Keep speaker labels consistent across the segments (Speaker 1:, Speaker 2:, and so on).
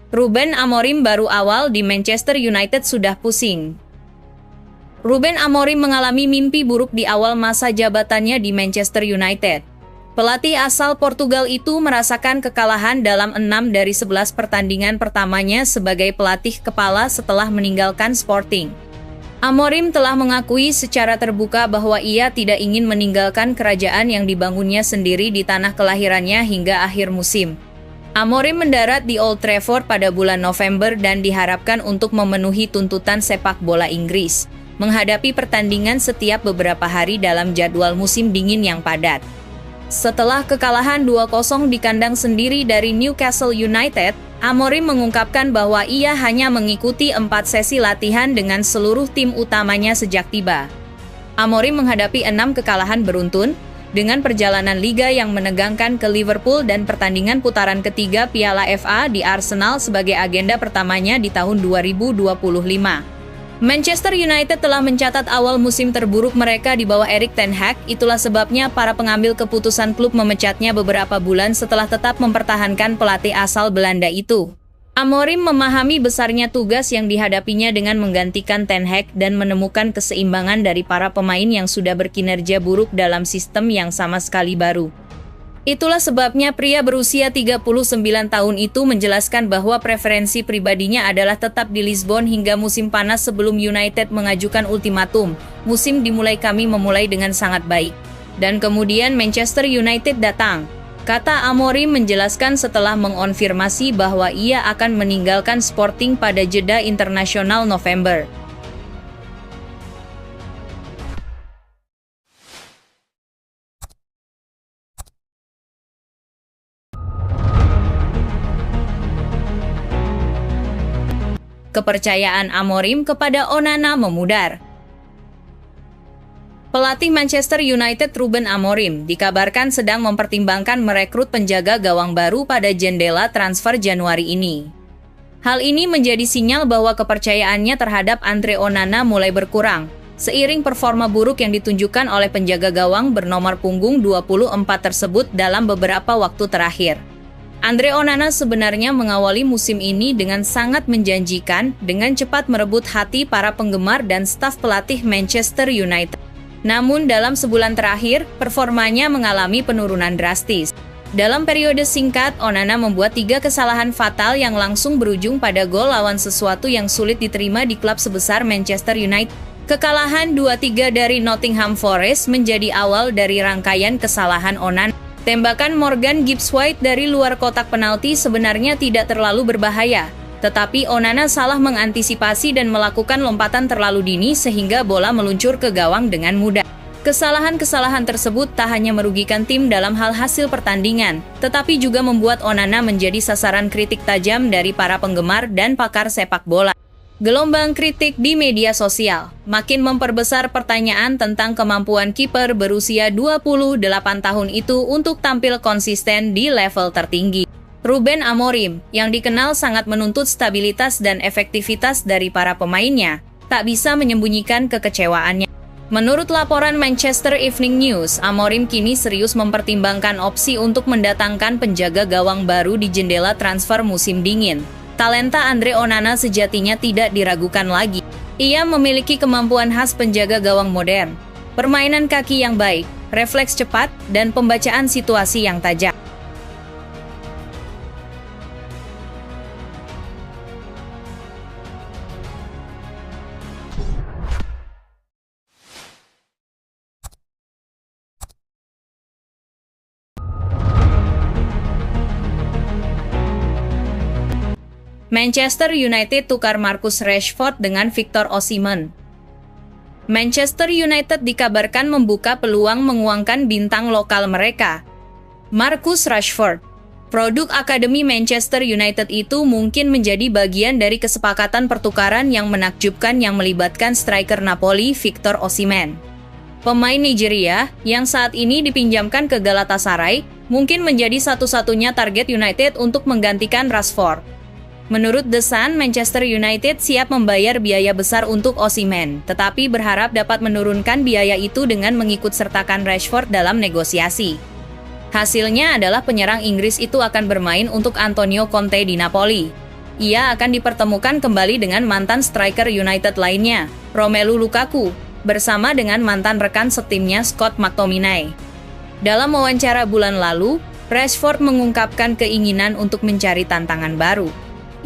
Speaker 1: Ruben Amorim baru awal di Manchester United sudah pusing. Ruben Amorim mengalami mimpi buruk di awal masa jabatannya di Manchester United. Pelatih asal Portugal itu merasakan kekalahan dalam 6 dari 11 pertandingan pertamanya sebagai pelatih kepala setelah meninggalkan Sporting. Amorim telah mengakui secara terbuka bahwa ia tidak ingin meninggalkan kerajaan yang dibangunnya sendiri di tanah kelahirannya hingga akhir musim. Amorim mendarat di Old Trafford pada bulan November dan diharapkan untuk memenuhi tuntutan sepak bola Inggris, menghadapi pertandingan setiap beberapa hari dalam jadwal musim dingin yang padat. Setelah kekalahan 2-0 di kandang sendiri dari Newcastle United, Amorim mengungkapkan bahwa ia hanya mengikuti 4 sesi latihan dengan seluruh tim utamanya sejak tiba. Amorim menghadapi 6 kekalahan beruntun, dengan perjalanan liga yang menegangkan ke Liverpool dan pertandingan putaran ketiga Piala FA di Arsenal sebagai agenda pertamanya di tahun 2025. Manchester United telah mencatat awal musim terburuk mereka di bawah Erik ten Hag, itulah sebabnya para pengambil keputusan klub memecatnya beberapa bulan setelah tetap mempertahankan pelatih asal Belanda itu. Amorim memahami besarnya tugas yang dihadapinya dengan menggantikan ten Hag dan menemukan keseimbangan dari para pemain yang sudah berkinerja buruk dalam sistem yang sama sekali baru. Itulah sebabnya pria berusia 39 tahun itu menjelaskan bahwa preferensi pribadinya adalah tetap di Lisbon hingga musim panas sebelum United mengajukan ultimatum. Musim dimulai, kami memulai dengan sangat baik. Dan kemudian Manchester United datang. Kata Amorim menjelaskan setelah mengonfirmasi bahwa ia akan meninggalkan Sporting pada jeda internasional November. Kepercayaan Amorim kepada Onana memudar. Pelatih Manchester United Ruben Amorim dikabarkan sedang mempertimbangkan merekrut penjaga gawang baru pada jendela transfer Januari ini. Hal ini menjadi sinyal bahwa kepercayaannya terhadap Andre Onana mulai berkurang, seiring performa buruk yang ditunjukkan oleh penjaga gawang bernomor punggung 24 tersebut dalam beberapa waktu terakhir. Andre Onana sebenarnya mengawali musim ini dengan sangat menjanjikan, dengan cepat merebut hati para penggemar dan staf pelatih Manchester United. Namun dalam sebulan terakhir, performanya mengalami penurunan drastis. Dalam periode singkat, Onana membuat 3 kesalahan fatal yang langsung berujung pada gol lawan, sesuatu yang sulit diterima di klub sebesar Manchester United. Kekalahan 2-3 dari Nottingham Forest menjadi awal dari rangkaian kesalahan Onana. Tembakan Morgan Gibbs-White dari luar kotak penalti sebenarnya tidak terlalu berbahaya. Tetapi Onana salah mengantisipasi dan melakukan lompatan terlalu dini sehingga bola meluncur ke gawang dengan mudah. Kesalahan-kesalahan tersebut tak hanya merugikan tim dalam hal hasil pertandingan, tetapi juga membuat Onana menjadi sasaran kritik tajam dari para penggemar dan pakar sepak bola. Gelombang kritik di media sosial makin memperbesar pertanyaan tentang kemampuan kiper berusia 28 tahun itu untuk tampil konsisten di level tertinggi. Ruben Amorim, yang dikenal sangat menuntut stabilitas dan efektivitas dari para pemainnya, tak bisa menyembunyikan kekecewaannya. Menurut laporan Manchester Evening News, Amorim kini serius mempertimbangkan opsi untuk mendatangkan penjaga gawang baru di jendela transfer musim dingin. Talenta Andre Onana sejatinya tidak diragukan lagi. Ia memiliki kemampuan khas penjaga gawang modern, permainan kaki yang baik, refleks cepat, dan pembacaan situasi yang tajam. Manchester United tukar Marcus Rashford dengan Victor Osimhen. Manchester United dikabarkan membuka peluang menguangkan bintang lokal mereka, Marcus Rashford. Produk Akademi Manchester United itu mungkin menjadi bagian dari kesepakatan pertukaran yang menakjubkan yang melibatkan striker Napoli Victor Osimhen. Pemain Nigeria yang saat ini dipinjamkan ke Galatasaray mungkin menjadi satu-satunya target United untuk menggantikan Rashford. Menurut The Sun, Manchester United siap membayar biaya besar untuk Osimhen, tetapi berharap dapat menurunkan biaya itu dengan mengikutsertakan Rashford dalam negosiasi. Hasilnya adalah penyerang Inggris itu akan bermain untuk Antonio Conte di Napoli. ia akan dipertemukan kembali dengan mantan striker United lainnya, Romelu Lukaku, bersama dengan mantan rekan setimnya Scott McTominay. Dalam wawancara bulan lalu, Rashford mengungkapkan keinginan untuk mencari tantangan baru.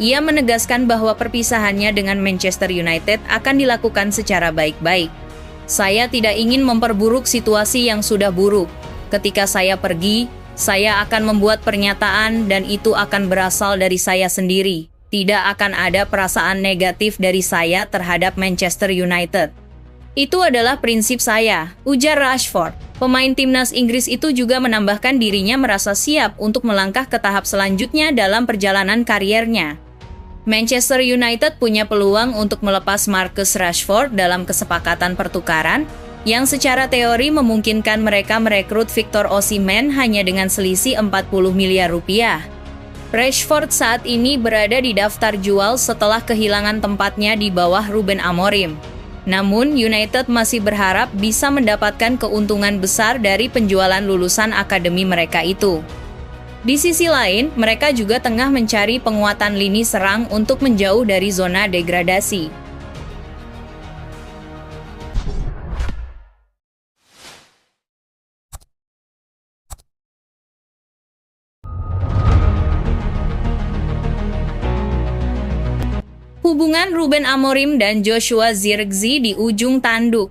Speaker 1: Ia menegaskan bahwa perpisahannya dengan Manchester United akan dilakukan secara baik-baik. Saya tidak ingin memperburuk situasi yang sudah buruk. Ketika saya pergi, saya akan membuat pernyataan dan itu akan berasal dari saya sendiri. Tidak akan ada perasaan negatif dari saya terhadap Manchester United. Itu adalah prinsip saya, ujar Rashford. Pemain timnas Inggris itu juga menambahkan dirinya merasa siap untuk melangkah ke tahap selanjutnya dalam perjalanan kariernya. Manchester United punya peluang untuk melepas Marcus Rashford dalam kesepakatan pertukaran, yang secara teori memungkinkan mereka merekrut Victor Osimhen hanya dengan selisih 40 miliar rupiah. Rashford saat ini berada di daftar jual setelah kehilangan tempatnya di bawah Ruben Amorim. Namun, United masih berharap bisa mendapatkan keuntungan besar dari penjualan lulusan akademi mereka itu. Di sisi lain, mereka juga tengah mencari penguatan lini serang untuk menjauh dari zona degradasi. Hubungan Ruben Amorim dan Joshua Zirkzee di ujung tanduk.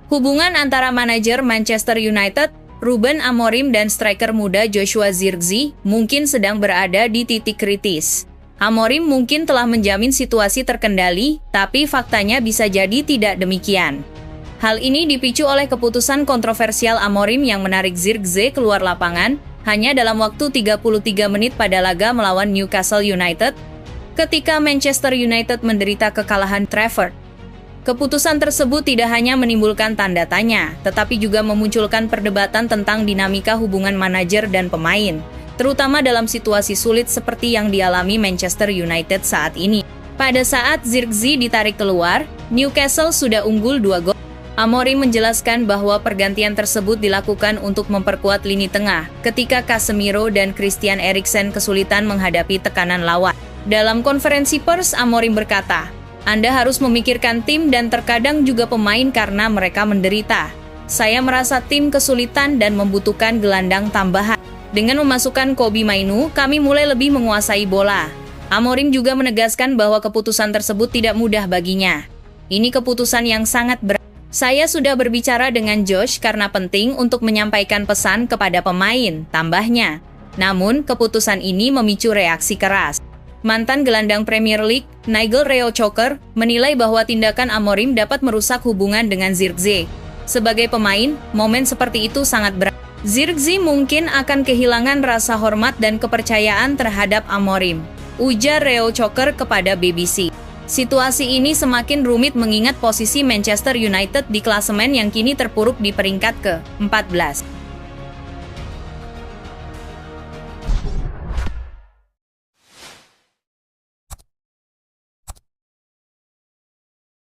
Speaker 1: Hubungan antara manajer Manchester United, Ruben Amorim dan striker muda Joshua Zirkzee mungkin sedang berada di titik kritis. Amorim mungkin telah menjamin situasi terkendali, tapi faktanya bisa jadi tidak demikian. Hal ini dipicu oleh keputusan kontroversial Amorim yang menarik Zirkzee keluar lapangan hanya dalam waktu 33 menit pada laga melawan Newcastle United, ketika Manchester United menderita kekalahan Trafford. Keputusan tersebut tidak hanya menimbulkan tanda tanya, tetapi juga memunculkan perdebatan tentang dinamika hubungan manajer dan pemain, terutama dalam situasi sulit seperti yang dialami Manchester United saat ini. Pada saat Zirkzee ditarik keluar, Newcastle sudah unggul 2 gol. Amorim menjelaskan bahwa pergantian tersebut dilakukan untuk memperkuat lini tengah, ketika Casemiro dan Christian Eriksen kesulitan menghadapi tekanan lawan. Dalam konferensi pers, Amorim berkata, "Anda harus memikirkan tim dan terkadang juga pemain karena mereka menderita. Saya merasa tim kesulitan dan membutuhkan gelandang tambahan. Dengan memasukkan Kobbie Mainoo, kami mulai lebih menguasai bola." Amorim juga menegaskan bahwa keputusan tersebut tidak mudah baginya. "Ini keputusan yang sangat berat. Saya sudah berbicara dengan Josh karena penting untuk menyampaikan pesan kepada pemain," tambahnya. Namun, keputusan ini memicu reaksi keras. Mantan gelandang Premier League, Nigel Reo-Coker, menilai bahwa tindakan Amorim dapat merusak hubungan dengan Zirkzee. Sebagai pemain, momen seperti itu sangat berat. Zirkzee mungkin akan kehilangan rasa hormat dan kepercayaan terhadap Amorim, ujar Reo-Coker kepada BBC. Situasi ini semakin rumit mengingat posisi Manchester United di klasemen yang kini terpuruk di peringkat ke-14.